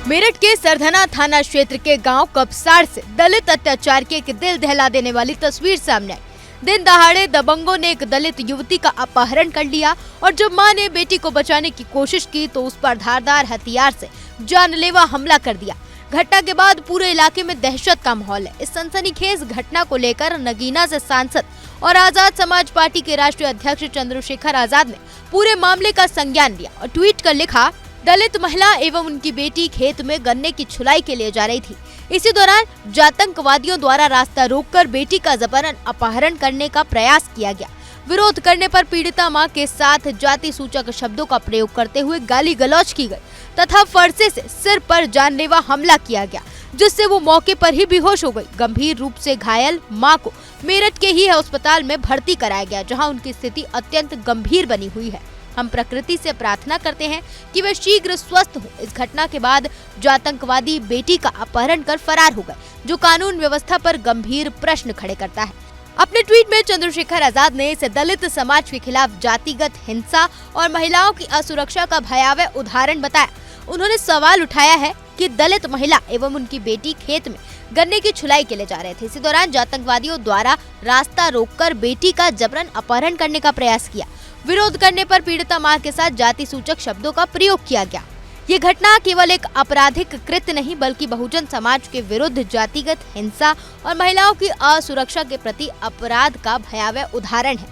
मेरठ के सरधना थाना क्षेत्र के गांव कपसाड़ से दलित अत्याचार की एक दिल दहला देने वाली तस्वीर सामने आई। दिन दहाड़े दबंगों ने एक दलित युवती का अपहरण कर लिया और जब मां ने बेटी को बचाने की कोशिश की तो उस पर धारदार हथियार से जानलेवा हमला कर दिया। घटना के बाद पूरे इलाके में दहशत का माहौल है। इस सनसनीखेज घटना को लेकर नगीना से सांसद और आजाद समाज पार्टी के राष्ट्रीय अध्यक्ष चंद्रशेखर आजाद ने पूरे मामले का संज्ञान लिया और ट्वीट कर लिखा, दलित महिला एवं उनकी बेटी खेत में गन्ने की छुलाई के लिए जा रही थी। इसी दौरान आतंकवादियों द्वारा रास्ता रोककर बेटी का जबरन अपहरण करने का प्रयास किया गया। विरोध करने पर पीड़िता मां के साथ जाति सूचक शब्दों का प्रयोग करते हुए गाली गलौज की गई तथा फरसे से सिर पर जानलेवा हमला किया गया, जिससे वो मौके पर ही बेहोश हो गई। गंभीर रूप से घायल मां को मेरठ के ही अस्पताल में भर्ती कराया गया, जहां उनकी स्थिति अत्यंत गंभीर बनी हुई है। हम प्रकृति से प्रार्थना करते हैं कि वे शीघ्र स्वस्थ हो। इस घटना के बाद जो आतंकवादी बेटी का अपहरण कर फरार हो गए, जो कानून व्यवस्था पर गंभीर प्रश्न खड़े करता है। अपने ट्वीट में चंद्रशेखर आजाद ने इसे दलित समाज के खिलाफ जातिगत हिंसा और महिलाओं की असुरक्षा का भयावह उदाहरण बताया। उन्होंने सवाल उठाया है कि दलित महिला एवं उनकी बेटी खेत में गन्ने की छुलाई के लिए जा रहे थे। इसी दौरान आतंकवादियों द्वारा रास्ता रोककर बेटी का जबरन अपहरण करने का प्रयास किया। विरोध करने पर पीड़िता मां के साथ जाति सूचक शब्दों का प्रयोग किया गया। ये घटना केवल एक आपराधिक कृत्य नहीं बल्कि बहुजन समाज के विरुद्ध जातिगत हिंसा और महिलाओं की असुरक्षा के प्रति अपराध का भयावह उदाहरण है।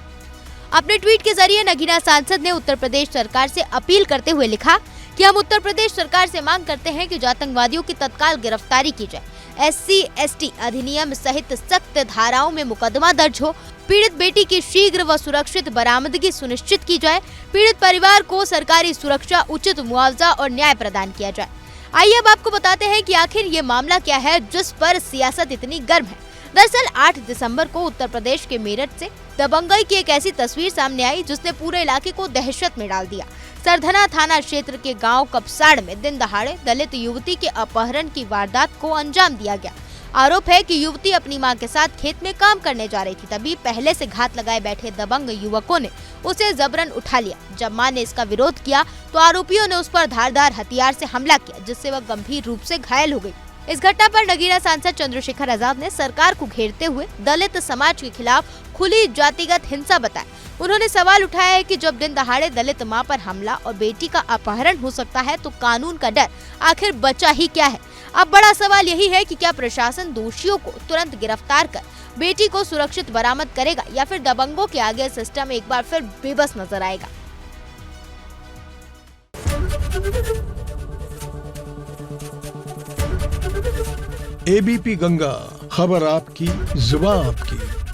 अपने ट्वीट के जरिए नगीना सांसद ने उत्तर प्रदेश सरकार से अपील करते हुए लिखा कि हम उत्तर प्रदेश सरकार से मांग करते हैं कि आतंकवादियों की तत्काल गिरफ्तारी की जाए, SC/ST अधिनियम सहित सख्त धाराओं में मुकदमा दर्ज हो, पीड़ित बेटी की शीघ्र व सुरक्षित बरामदगी सुनिश्चित की जाए, पीड़ित परिवार को सरकारी सुरक्षा, उचित मुआवजा और न्याय प्रदान किया जाए। आइए अब आपको बताते हैं कि आखिर ये मामला क्या है जिस पर सियासत इतनी गर्म है। दरअसल 8 दिसंबर को उत्तर प्रदेश के मेरठ से दबंगई की एक ऐसी तस्वीर सामने आई जिसने पूरे इलाके को दहशत में डाल दिया। सरधना थाना क्षेत्र के गांव कपसाड़ में दिन दहाड़े दलित युवती के अपहरण की वारदात को अंजाम दिया गया। आरोप है कि युवती अपनी मां के साथ खेत में काम करने जा रही थी, तभी पहले से घात लगाए बैठे दबंग युवकों ने उसे जबरन उठा लिया। जब मां ने इसका विरोध किया तो आरोपियों ने उस पर धारदार हथियार से हमला किया, जिससे वह गंभीर रूप से घायल हो गई। इस घटना पर नगीना सांसद चंद्रशेखर आजाद ने सरकार को घेरते हुए दलित समाज के खिलाफ खुली जातिगत हिंसा बताया। उन्होंने सवाल उठाया है कि जब दिन दहाड़े दलित मां पर हमला और बेटी का अपहरण हो सकता है तो कानून का डर आखिर बचा ही क्या है। अब बड़ा सवाल यही है कि क्या प्रशासन दोषियों को तुरंत गिरफ्तार कर बेटी को सुरक्षित बरामद करेगा या फिर दबंगों के आगे सिस्टम एक बार फिर बेबस नजर आएगा। ABP गंगा, खबर आपकी, जुबान आपकी।